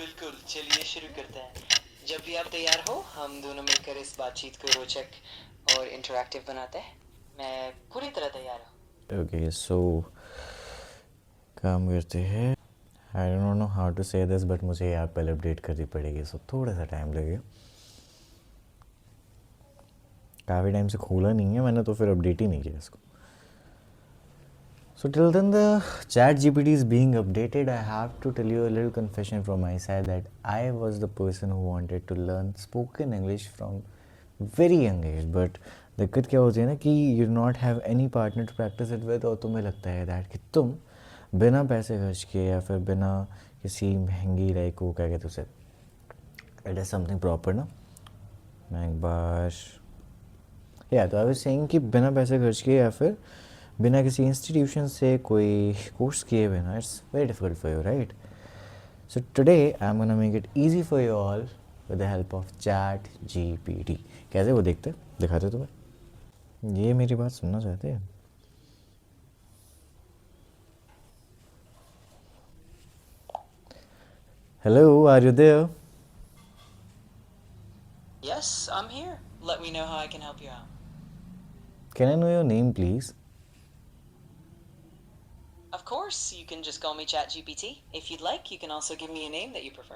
बिल्कुल, चलिए शुरू करते हैं। जब भी आप तैयार हो, हम दोनों मिलकर इस बातचीत को रोचक और इंटरैक्टिव बनाते हैं। मैं पूरी तरह तैयार हूँ। ओके सो काम करते हैं। I don't know how to say this but मुझे ऐप पहले अपडेट करनी पड़ेगी, सो थोड़ा सा टाइम लगेगा। काफ़ी टाइम से खोला नहीं है मैंने, तो फिर अपडेट ही नहीं किया इसको। So till then the ChatGPT is being updated, I have to tell you a little confession from my side that I was the person who wanted to learn spoken English from very young age, but दिक्कत क्या होती है ना कि you not have any partner to practice it with, और तुम्हें लगता है दैट कि तुम बिना पैसे खर्च किए या फिर बिना किसी महंगी लाइक को क्या कहते उसे इट इज़ समथिंग प्रॉपर ना। मैं एक बार या तो आई वाज सेइंग कि बिना पैसे खर्च किए या फिर बिना किसी इंस्टीट्यूशन से कोई कोर्स किए बिना it's very difficult for you, right? So today I am gonna make it easy for you all with the help of chat GPT. कैसे वो दिखाते तुम्हें? ये मेरी बात सुनना चाहते हैं? Hello, are you there? Yes, I'm here. Let me know how I can help you out. Can I know your name please? Of course, you can just call me ChatGPT. If you'd like, you can also give me a name that you prefer.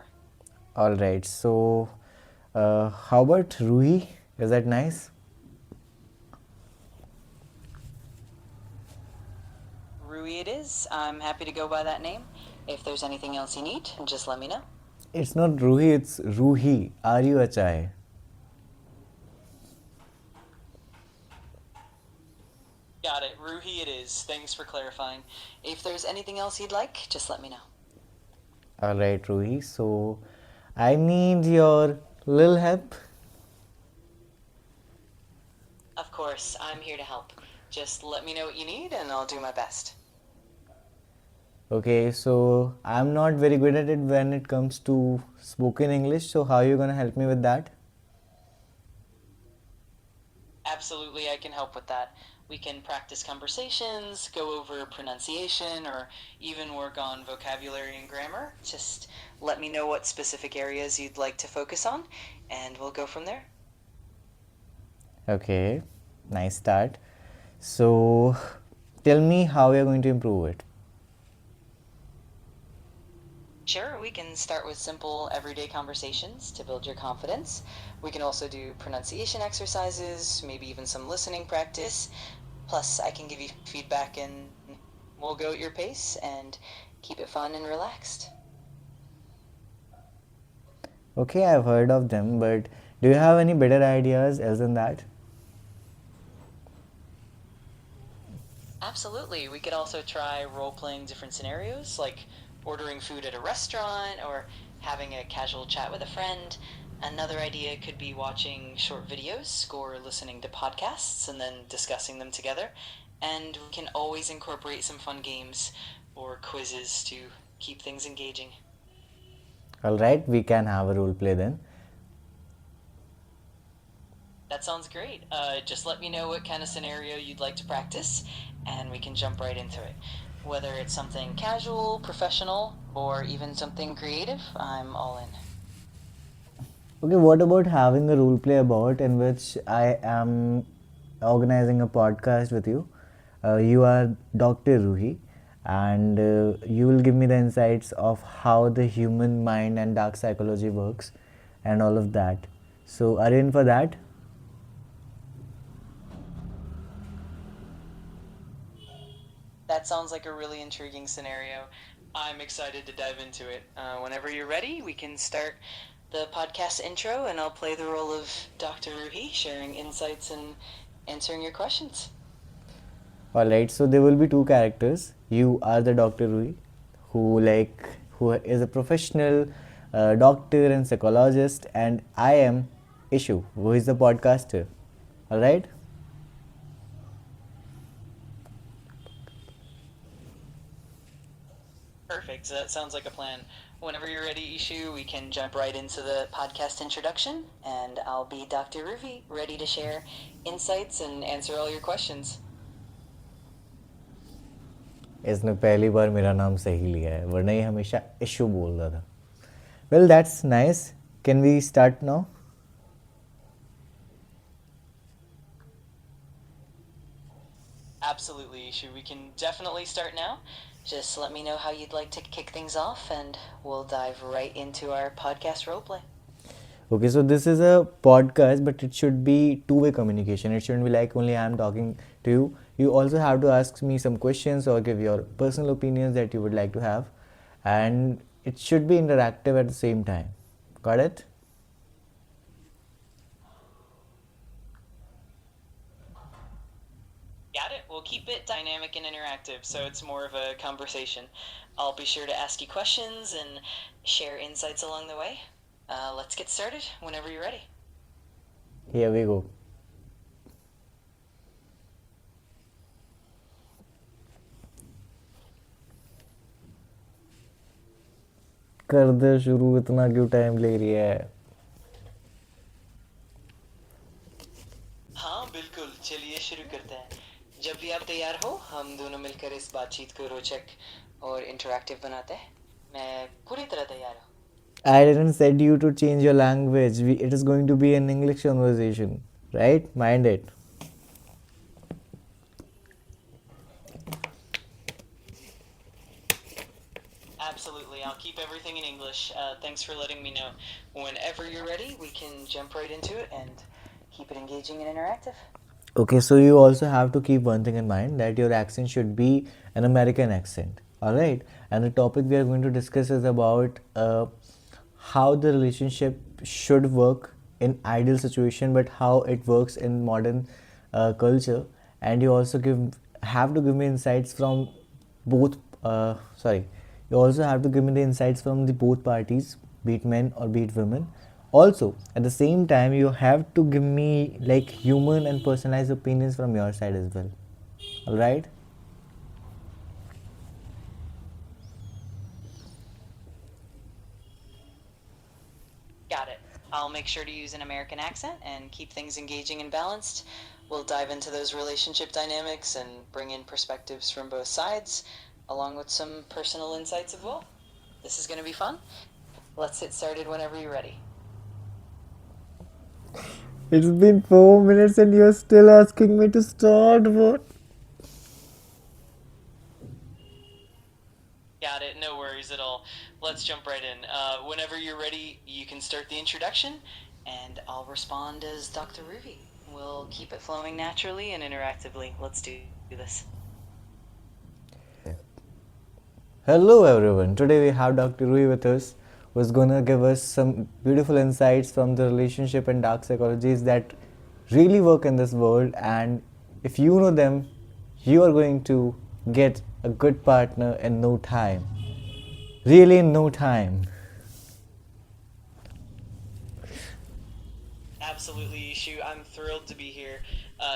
All right, so how about Ruhi? Is that nice? Rui it is. I'm happy to go by that name. If there's anything else you need, just let me know. It's not Ruhi, it's Ruhi. R-U-H-I. Got it. Ruhi it is. Thanks for clarifying. If there's anything else you'd like, just let me know. All right, Ruhi. So I need your little help. Of course, I'm here to help. Just let me know what you need and I'll do my best. Okay, so I'm not very good at it when it comes to spoken English. So how are you gonna help me with that? Absolutely, I can help with that. We can practice conversations, go over pronunciation, or even work on vocabulary and grammar. Just let me know what specific areas you'd like to focus on, and we'll go from there. Okay, nice start. So tell me how you're going to improve it. Sure, we can start with simple everyday conversations to build your confidence. We can also do pronunciation exercises, maybe even some listening practice. Plus, I can give you feedback and we'll go at your pace and keep it fun and relaxed. Okay, I've heard of them, but do you have any better ideas else than that? Absolutely. We could also try role-playing different scenarios, like ordering food at a restaurant or having a casual chat with a friend. Another idea could be watching short videos or listening to podcasts and then discussing them together. And we can always incorporate some fun games or quizzes to keep things engaging. All right, we can have a role play then. That sounds great. Just let me know what kind of scenario you'd like to practice, and we can jump right into it. Whether it's something casual, professional, or even something creative, I'm all in. Okay, what about having a role play about in which I am organizing a podcast with you? You are Dr. Ruhi, and you will give me the insights of how the human mind and dark psychology works and all of that. So, are you in for that? That sounds like a really intriguing scenario. I'm excited to dive into it. Whenever you're ready, we can start the podcast intro, and I'll play the role of Dr. Ruhi, sharing insights and answering your questions. Alright, so there will be two characters. You are the Dr. Rui, who is a professional doctor and psychologist, and I am Ishu, who is the podcaster. Alright? Perfect. That sounds like a plan. Whenever you're ready, Ishu, we can jump right into the podcast introduction, and I'll be Dr. Ruhi, ready to share insights and answer all your questions. इसने पहली बार मेरा नाम सही लिया है, वरना ये हमेशा इशू बोलता था। Well, that's nice. Can we start now? Absolutely, Ishu. We can definitely start now. Just let me know how you'd like to kick things off, and we'll dive right into our podcast roleplay. Okay, so this is a podcast, but it should be two-way communication. It shouldn't be like only I'm talking to you. You also have to ask me some questions or give your personal opinions that you would like to have, and it should be interactive at the same time. Got it? Got it? We'll keep it dynamic and interactive so it's more of a conversation. I'll be sure to ask you questions and share insights along the way. Let's get started whenever you're ready. Here we go. कर दे शुरू इतना क्यों time ले रही है हाँ बिल्कुल, चलिए शुरू करते हैं। जब भी आप तैयार हो हम दोनों मिलकर इस बातचीत को रोचक और इंटरैक्टिव बनाते हैं। मैं पूरी तरह तैयार हूँ। I didn't said you to change your language. It is going to be an English conversation, right? Mind it. Absolutely, I'll keep everything in English. Thanks for letting me know. Whenever you're ready, we can jump right into it and keep it engaging and interactive. Okay, so you also have to keep one thing in mind that your accent should be an American accent. All right, and the topic we are going to discuss is about how the relationship should work in ideal situation, but how it works in modern culture. And you also have to give me insights from both. Sorry, you also have to give me the insights from the both parties, be it men or be it women. Also, at the same time, you have to give me like human and personalized opinions from your side as well. All right? Got it. I'll make sure to use an American accent and keep things engaging and balanced. We'll dive into those relationship dynamics and bring in perspectives from both sides, along with some personal insights as well. This is going to be fun. Let's get started whenever you're ready. It's been 4 minutes and you're still asking me to start. What? Got it. No worries at all. Let's jump right in. Whenever you're ready, you can start the introduction, and I'll respond as Dr. Ruby. We'll keep it flowing naturally and interactively. Let's do this. Hello, everyone. Today we have Dr. Rui with us, who's gonna give us some beautiful insights from the relationship and dark psychologies that really work in this world. And if you know them, you are going to get a good partner in no time. Really, in no time. Absolutely, Ishu. I'm thrilled to be here.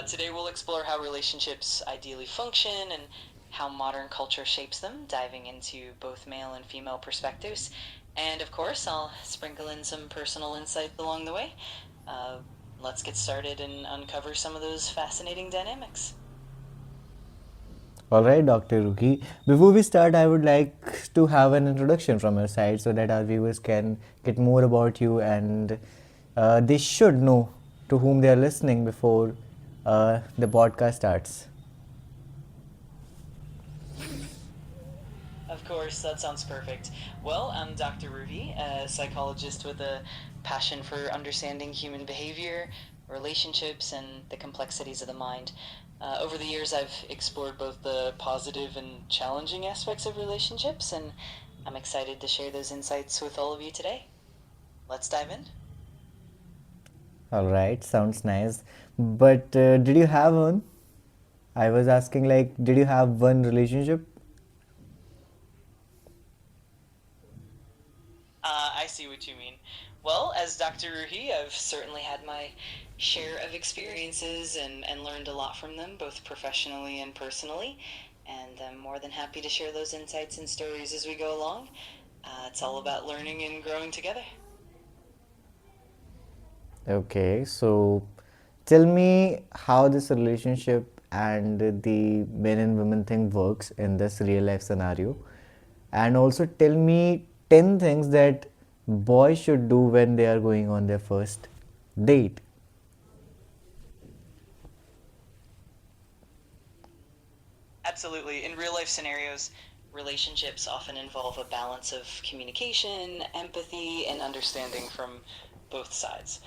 Today we'll explore how relationships ideally function and how modern culture shapes them, diving into both male and female perspectives. And of course, I'll sprinkle in some personal insights along the way. Uh, let's get started and uncover some of those fascinating dynamics. All right, Dr. Ruki. Before we start, I would like to have an introduction from your side so that our viewers can get more about you and they should know to whom they are listening before the podcast starts. Of course, that sounds perfect. Well, I'm Dr. Ruby, a psychologist with a passion for understanding human behavior, relationships, and the complexities of the mind. Over the years, I've explored both the positive and challenging aspects of relationships, and I'm excited to share those insights with all of you today. Let's dive in. All right, sounds nice. But did you have one? I was asking, like, did you have one relationship? I see what you mean. Well, as Dr. Ruhi, I've certainly had my share of experiences and learned a lot from them, both professionally and personally. And I'm more than happy to share those insights and stories as we go along. It's all about learning and growing together. Okay, so tell me how this relationship and the men and women thing works in this real life scenario. And also tell me 10 things that boys should do when they are going on their first date? Absolutely. In real life scenarios, relationships often involve a balance of communication, empathy, and understanding from both sides.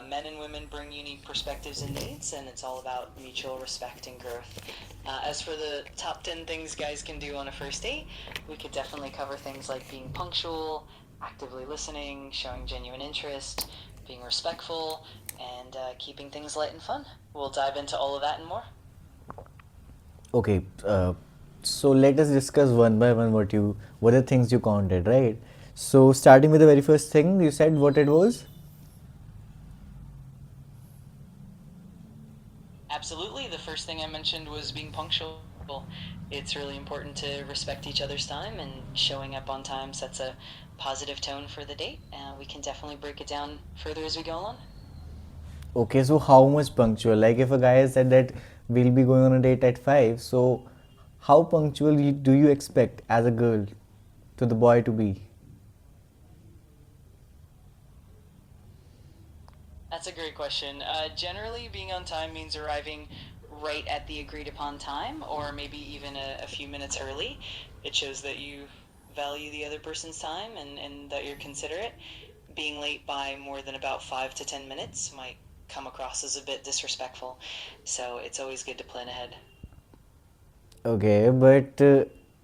Men and women bring unique perspectives and needs, and it's all about mutual respect and growth. As for the top 10 things guys can do on a first date, we could definitely cover things like being punctual, actively listening, showing genuine interest, being respectful, and keeping things light and fun. We'll dive into all of that and more. Okay, so let us discuss one by one what the things you counted, right? So starting with the very first thing, you said what it was. Absolutely. The first thing I mentioned was being punctual. It's really important to respect each other's time, and showing up on time sets a positive tone for the date. We can definitely break it down further as we go along. Okay, so how much punctual? Like if a guy said that we'll be going on a date at 5, so how punctual do you expect as a girl to the boy to be? That's a great question. Generally, being on time means arriving right at the agreed upon time, or maybe even a few minutes early. It shows that you value the other person's time and that you're considerate. Being late by more than about 5 to 10 minutes might come across as a bit disrespectful, so it's always good to plan ahead. Okay, but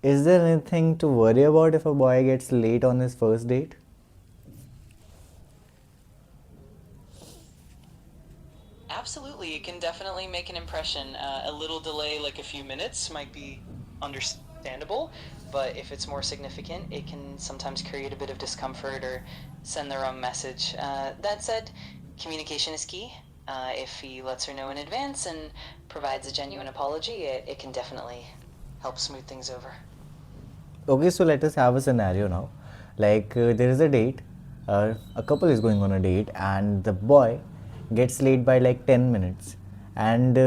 is there anything to worry about if a boy gets late on his first date? Absolutely, it can definitely make an impression. A little delay, like a few minutes, might be understandable, but if it's more significant, it can sometimes create a bit of discomfort or send the wrong message. That said, communication is key. If he lets her know in advance and provides a genuine apology, it can definitely help smooth things over. Okay, so let us have a scenario now. Like there is a date, a couple is going on a date, and the boy gets late by like 10 minutes. And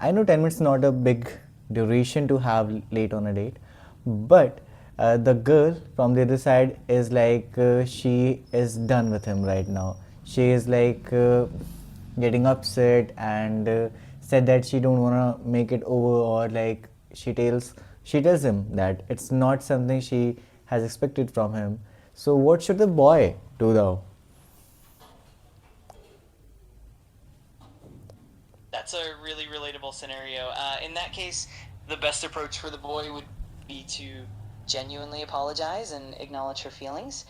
I know 10 minutes is not a big duration to have late on a date, but the girl from the other side is like she is done with him right now. She is like getting upset and said that she don't want to make it over, or like she tells him that it's not something she has expected from him. So what should the boy do now? That's a really relatable scenario. In that case, the best approach for the boy would be to genuinely apologize and acknowledge her feelings.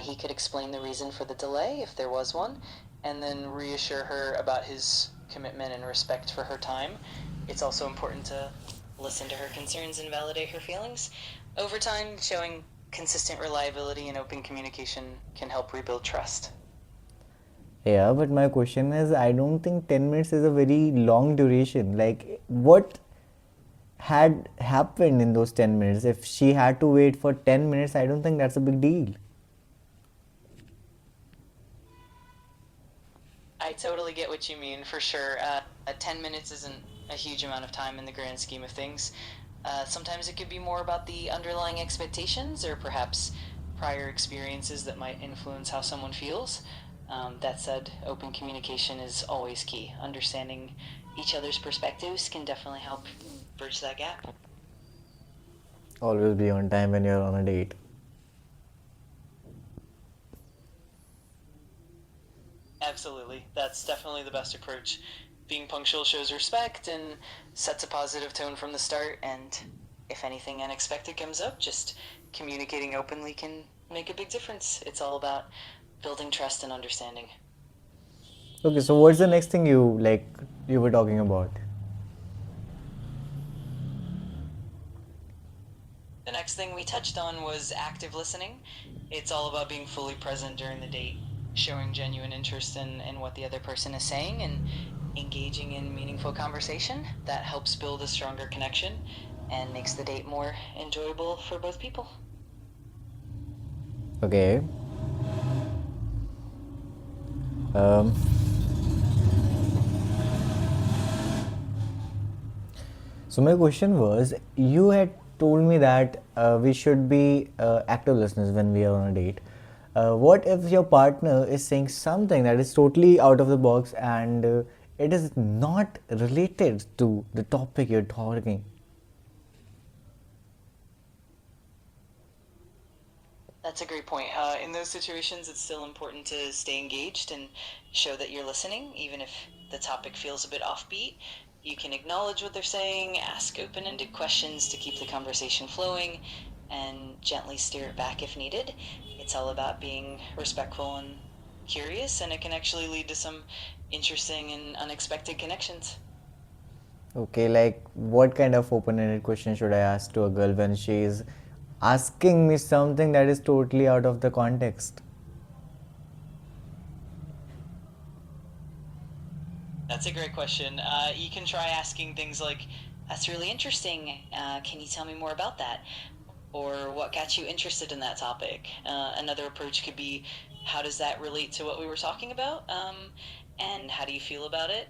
He could explain the reason for the delay, if there was one, and then reassure her about his commitment and respect for her time. It's also important to listen to her concerns and validate her feelings. Over time, showing consistent reliability and open communication can help rebuild trust. Yeah, but my question is, I don't think 10 minutes is a very long duration. Like, what had happened in those 10 minutes? If she had to wait for 10 minutes, I don't think that's a big deal. I totally get what you mean, for sure. 10 minutes isn't a huge amount of time in the grand scheme of things. Sometimes it could be more about the underlying expectations or perhaps prior experiences that might influence how someone feels. That said, open communication is always key. Understanding each other's perspectives can definitely help bridge that gap. Always be on time when you're on a date. Absolutely. That's definitely the best approach. Being punctual shows respect and sets a positive tone from the start, and if anything unexpected comes up, just communicating openly can make a big difference. It's all about building trust and understanding. Okay, so what's the next thing you were talking about? The next thing we touched on was active listening. It's all about being fully present during the date, showing genuine interest in what the other person is saying, and engaging in meaningful conversation. That helps build a stronger connection and makes the date more enjoyable for both people. Okay. Um, so my question was, you had told me that we should be active listeners when we are on a date. What if your partner is saying something that is totally out of the box and it is not related to the topic you're talking? That's a great point. In those situations, it's still important to stay engaged and show that you're listening, even if the topic feels a bit offbeat. You can acknowledge what they're saying, ask open ended questions to keep the conversation flowing, and gently steer it back if needed. It's all about being respectful and curious, and it can actually lead to some interesting and unexpected connections. Okay, like what kind of open ended question should I ask to a girl when she is asking me something that is totally out of the context? That's a great question. You can try asking things like, "That's really interesting. Can you tell me more about that?" Or "What got you interested in that topic?" Another approach could be, "How does that relate to what we were talking about? And how do you feel about it?"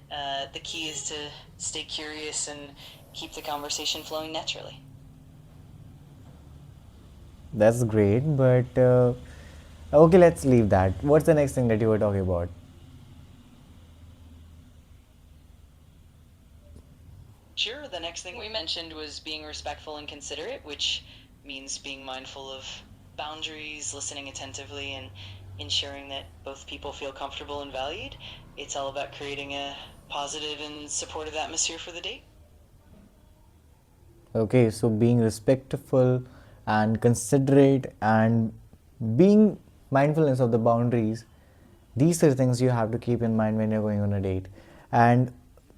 The key is to stay curious and keep the conversation flowing naturally. That's great, but okay, let's leave that. What's the next thing that you were talking about? Sure, the next thing we mentioned was being respectful and considerate, which means being mindful of boundaries, listening attentively, and ensuring that both people feel comfortable and valued. It's all about creating a positive and supportive atmosphere for the date. Okay, so being respectful and considerate and being mindfulness of the boundaries, these are things you have to keep in mind when you're going on a date. And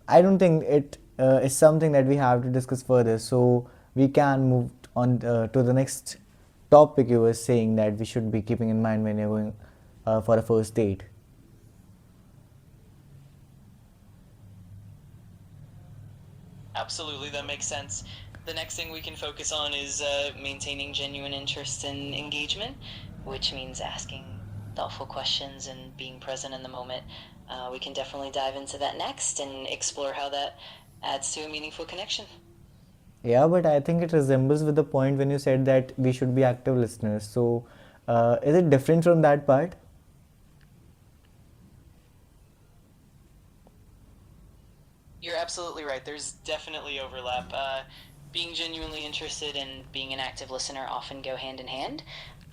I don't think it is something that we have to discuss further. So we can move on to the next topic you were saying that we should be keeping in mind when you're going for a first date. Absolutely, that makes sense. The next thing we can focus on is maintaining genuine interest and engagement, which means asking thoughtful questions and being present in the moment. We can definitely dive into that next and explore how that adds to a meaningful connection. Yeah, but I think it resembles with the point when you said that we should be active listeners. So, is it different from that part? You're absolutely right. There's definitely overlap. Being genuinely interested and being an active listener often go hand in hand.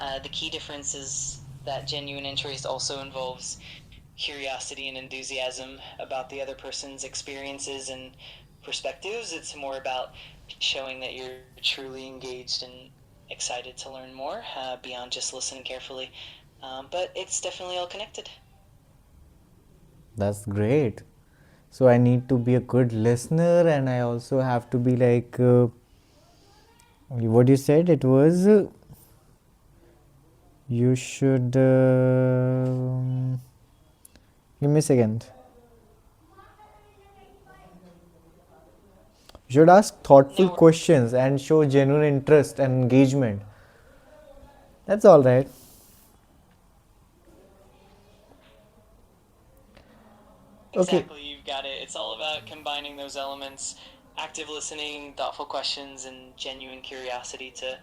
The key difference is that genuine interest also involves curiosity and enthusiasm about the other person's experiences and perspectives. It's more about showing that you're truly engaged and excited to learn more beyond just listening carefully. But it's definitely all connected. That's great. So, I need to be a good listener, and I also have to be like what you said. It was you should give me a second. You should ask thoughtful No, questions and show genuine interest and engagement. That's all right. Okay. exactly, you've got it. It's all about combining those elements: active listening, thoughtful questions, and genuine curiosity to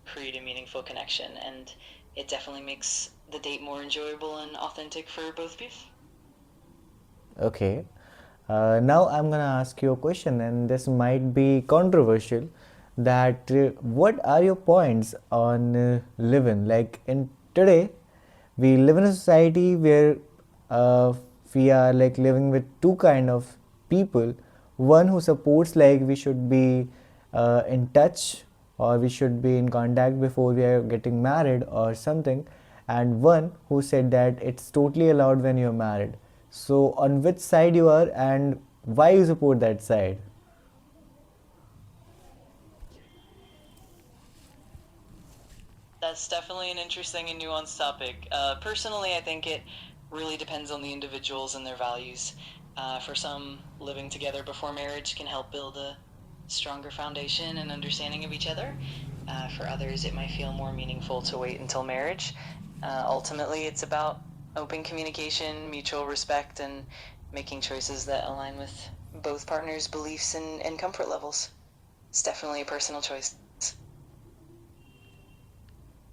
create a meaningful connection. And it definitely makes the date more enjoyable and authentic for both people. Okay. Now I'm gonna ask you a question, and this might be controversial. That what are your points on living? Like in today, we live in a society where uh, we are like living with two kind of people. One who supports like we should be in touch or we should be in contact before we are getting married or something, and one who said that it's totally allowed when you're married. So on which side you are and why you support that side? That's definitely an interesting and nuanced topic. Personally, I think it really depends on the individuals and their values. For some, living together before marriage can help build a stronger foundation and understanding of each other. For others, it might feel more meaningful to wait until marriage. Ultimately, it's about open communication, mutual respect, and making choices that align with both partners' beliefs and comfort levels. It's definitely a personal choice.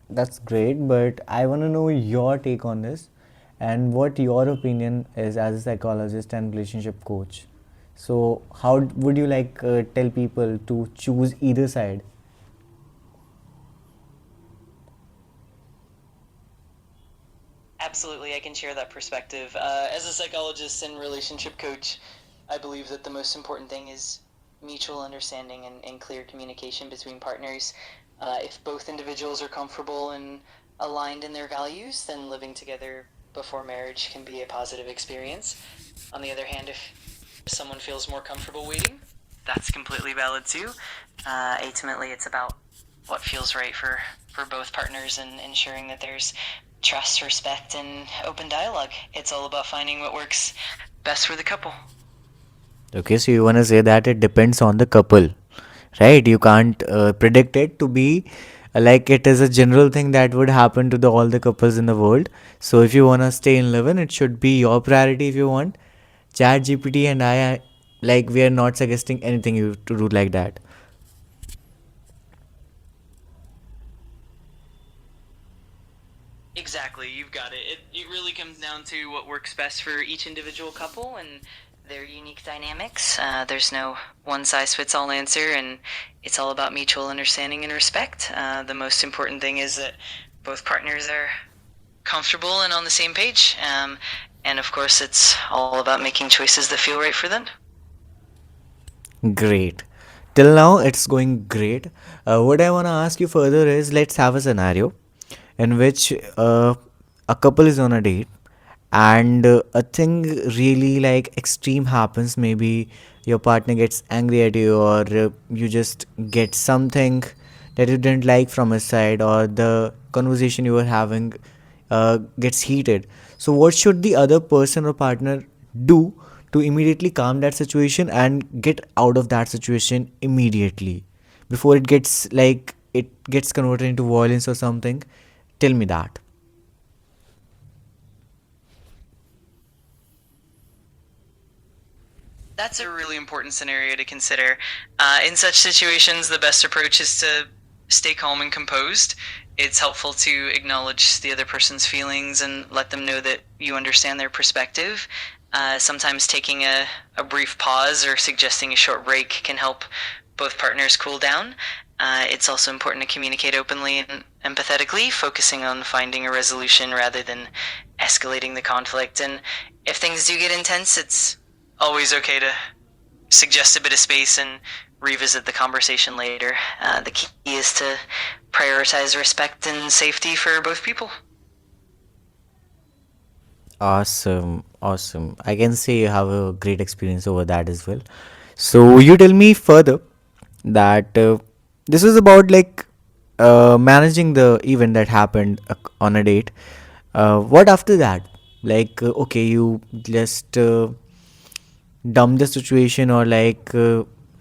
That's great, but I want to know your take on this and what your opinion is as a psychologist and relationship coach. So, how would you like tell people to choose either side? Absolutely, I can share that perspective. As a psychologist and relationship coach, I believe that the most important thing is mutual understanding and clear communication between partners. If both individuals are comfortable and aligned in their values, then living together before marriage can be a positive experience. On the other hand, if someone feels more comfortable waiting, that's completely valid too. Ultimately, it's about what feels right for both partners and ensuring that there's trust, respect, and open dialogue. It's all about finding what works best for the couple. Okay, so you want to say that it depends on the couple, right? You can't predict it to be like it is a general thing that would happen to all the couples in the world. So if you want to stay in living, it should be your priority if you want. Chat GPT and like, we are not suggesting anything you to do like that. Exactly, you've got it. It really comes down to what works best for each individual couple and their unique dynamics. There's no one size fits all answer, and it's all about mutual understanding and respect. The most important thing is that both partners are comfortable and on the same page. And of course, it's all about making choices that feel right for them. Great. Till now, it's going great. What I want to ask you further is, let's have a scenario in which a couple is on a date and a thing really like extreme happens. Maybe your partner gets angry at you, or you just get something that you didn't like from his side, or the conversation you were having gets heated. So, what should the other person or partner do to immediately calm that situation and get out of that situation immediately before it gets converted into violence or something? Tell me that. That's a really important scenario to consider. In such situations, the best approach is to stay calm and composed. It's helpful to acknowledge the other person's feelings and let them know that you understand their perspective. Sometimes taking a brief pause or suggesting a short break can help both partners cool down. It's also important to communicate openly and empathetically, focusing on finding a resolution rather than escalating the conflict. And if things do get intense, it's always okay to suggest a bit of space and revisit the conversation later. The key is to prioritize respect and safety for both people. Awesome, awesome. I can say you have a great experience over that as well. So you tell me further that this was about like managing the event that happened on a date. What after that? Like, okay, you just dumb the situation, or like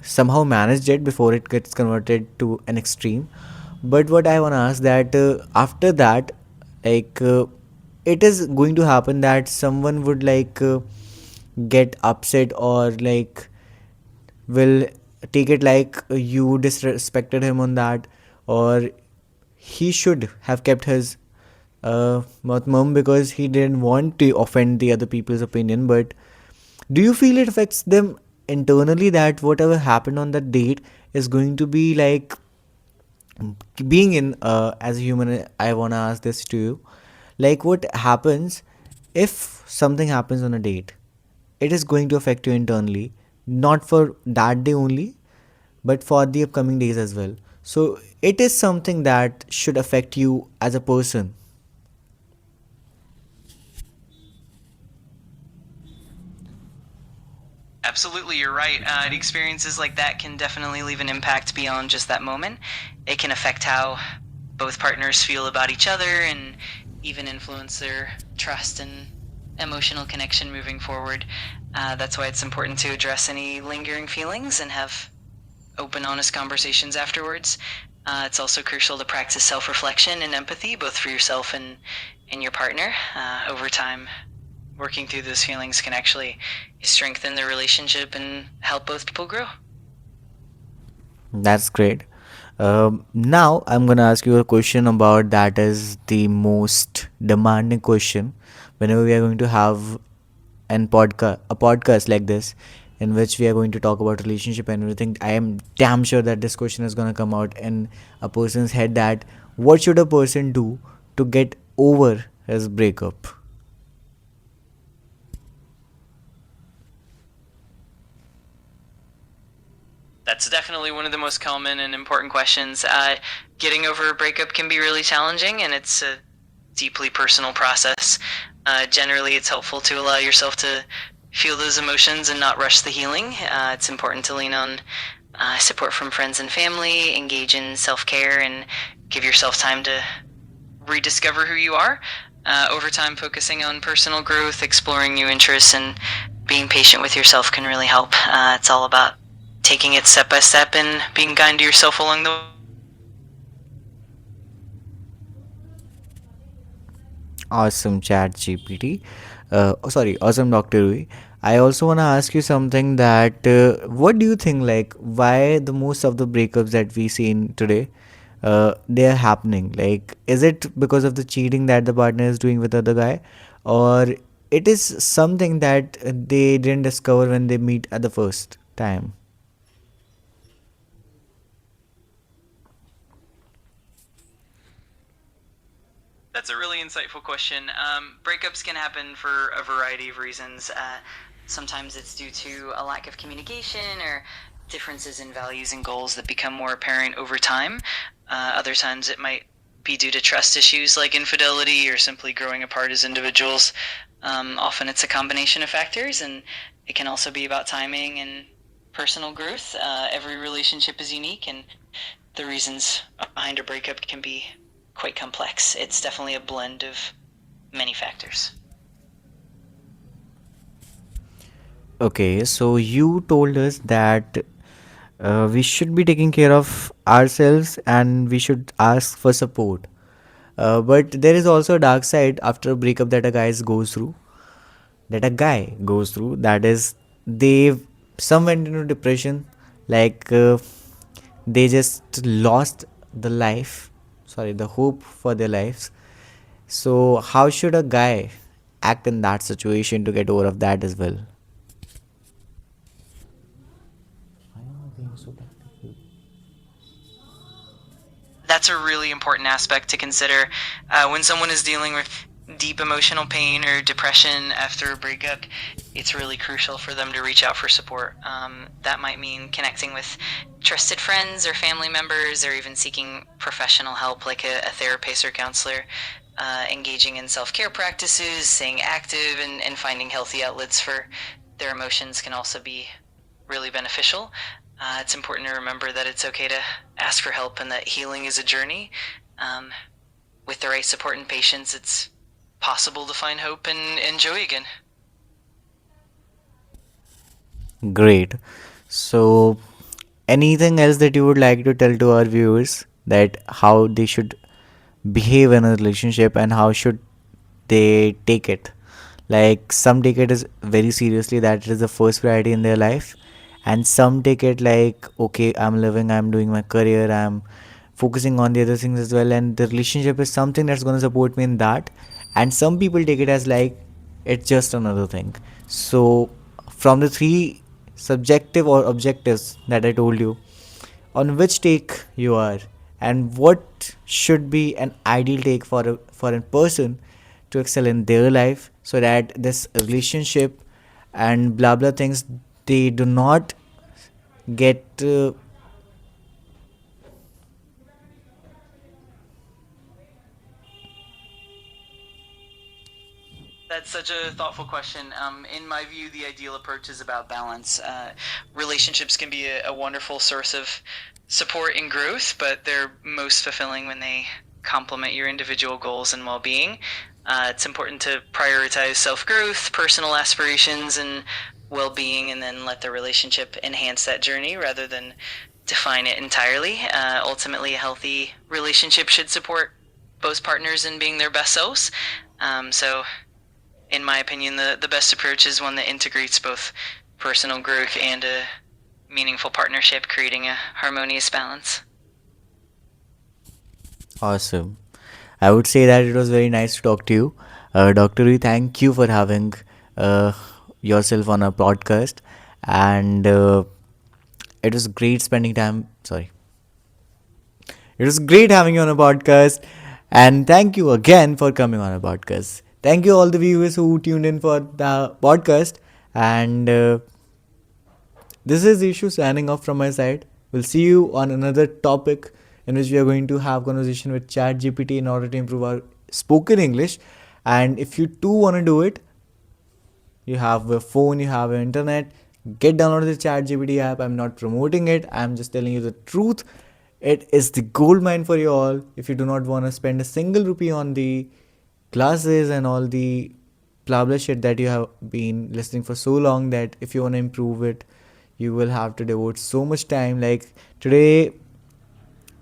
somehow managed it before it gets converted to an extreme. But what I want to ask that after that, like it is going to happen that someone would like get upset, or like will take it like you disrespected him on that, or he should have kept his mouth mum because he didn't want to offend the other people's opinion. But do you feel it affects them internally, that whatever happened on that date is going to be like being in as a human? I want to ask this to you, like what happens if something happens on a date? It is going to affect you internally, not for that day only, but for the upcoming days as well. So it is something that should affect you as a person. Absolutely, you're right. Experiences like that can definitely leave an impact beyond just that moment. It can affect how both partners feel about each other and even influence their trust and emotional connection moving forward. That's why it's important to address any lingering feelings and have open, honest conversations afterwards. It's also crucial to practice self reflection and empathy, both for yourself and your partner. Over time, working through those feelings can actually strengthen the relationship and help both people grow. That's great. Now I'm gonna ask you a question about that is the most demanding question whenever we are going to have a podcast like this in which we are going to talk about relationship and everything. I am damn sure that this question is gonna come out in a person's head that what should a person do to get over his breakup? That's definitely one of the most common and important questions. Getting over a breakup can be really challenging, and it's a deeply personal process. Generally, it's helpful to allow yourself to feel those emotions and not rush the healing. It's important to lean on support from friends and family, engage in self care, and give yourself time to rediscover who you are. Over time, focusing on personal growth, exploring new interests, and being patient with yourself can really help. It's all about taking it step by step and being kind to yourself along the way. Awesome, chat GPT. Awesome, Dr. Rui. I also want to ask you something that what do you think, like, why the most of the breakups that we see in today, they are happening? Like, is it because of the cheating that the partner is doing with other guy, or it is something that they didn't discover when they meet at the first time? That's a really insightful question. Breakups can happen for a variety of reasons. Sometimes it's due to a lack of communication or differences in values and goals that become more apparent over time. Other times it might be due to trust issues like infidelity or simply growing apart as individuals. Often it's a combination of factors, and it can also be about timing and personal growth. Every relationship is unique, and the reasons behind a breakup can be quite complex. It's definitely a blend of many factors. Okay, so you told us that we should be taking care of ourselves and we should ask for support. But there is also a dark side after a breakup that a guy goes through. That is, they some went into depression, like they just lost the life, sorry, the hope for their lives. So how should a guy act in that situation to get over of that as well? That's a really important aspect to consider. When someone is dealing with deep emotional pain or depression after a breakup, it's really crucial for them to reach out for support. That might mean connecting with trusted friends or family members, or even seeking professional help like a therapist or counselor. Engaging in self care practices, staying active, and finding healthy outlets for their emotions can also be really beneficial. It's important to remember that it's okay to ask for help and that healing is a journey. Um, with the right support and patience, it's possible to find hope and joy again. Great. So, anything else that you would like to tell to our viewers that how they should behave in a relationship and how should they take it? Like some take it as very seriously that it is the first priority in their life, and some take it like okay, I'm living, I'm doing my career, I'm focusing on the other things as well, and the relationship is something that's going to support me in that. And some people take it as like it's just another thing. So from the three subjective or objectives that I told you, on which take you are, and what should be an ideal take for a person to excel in their life, so that this relationship and blah blah things, they do not get That's such a thoughtful question. In my view, the ideal approach is about balance. Relationships can be a wonderful source of support and growth, but they're most fulfilling when they complement your individual goals and well being. It's important to prioritize self growth, personal aspirations, and well being, and then let the relationship enhance that journey rather than define it entirely. Ultimately, a healthy relationship should support both partners in being their best selves. So, in my opinion, the best approach is one that integrates both personal growth and a meaningful partnership, creating a harmonious balance. Awesome. I would say that it was very nice to talk to you. Dr. Rui, thank you for having uh, yourself on our podcast. And it was great spending time. Sorry. It was great having you on a podcast. And thank you again for coming on a podcast. Thank you, all the viewers who tuned in for the podcast. And this is Ishu signing off from my side. We'll see you on another topic in which we are going to have conversation with ChatGPT in order to improve our spoken English. And if you too want to do it, you have a phone, you have an internet, get download the ChatGPT app. I'm not promoting it. I'm just telling you the truth. It is the gold mine for you all. If you do not want to spend a single rupee on the classes and all the blah blah shit that you have been listening for so long, that if you want to improve it, you will have to devote so much time. Like today,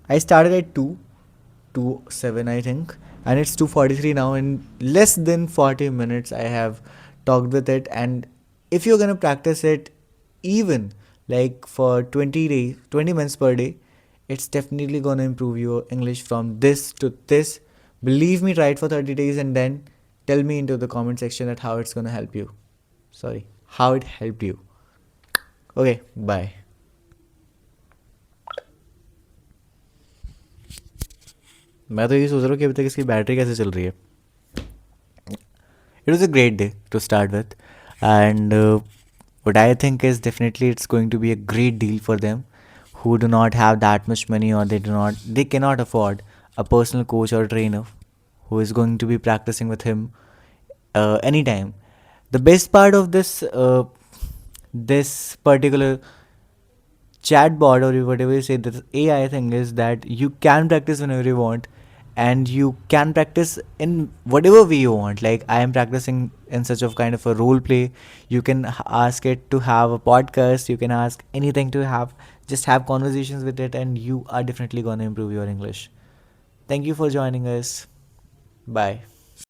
I started at 2 7 I think, and it's 2:43 now. In less than 40 minutes, I have talked with it. And if you're gonna practice it, even like for 20 days, 20 minutes per day, it's definitely gonna improve your English from this to this. Believe me, try it for 30 days and then tell me into the comment section that how it's gonna help you. Sorry, how it helped you. Okay, bye. मैं तो ये सोच रहा हूँ कि अभी तक इसकी बैटरी कैसे चल रही है. It was a great day to start with, and what I think is definitely it's going to be a great deal for them who do not have that much money, or they cannot afford a personal coach or trainer who is going to be practicing with him anytime. The best part of this particular chatbot, or whatever you say, this AI thing, is that you can practice whenever you want, and you can practice in whatever way you want. Like I am practicing in such of kind of a role play. You can ask it to have a podcast. You can ask anything to have, just have conversations with it, and you are definitely gonna improve your English. Thank you for joining us. Bye.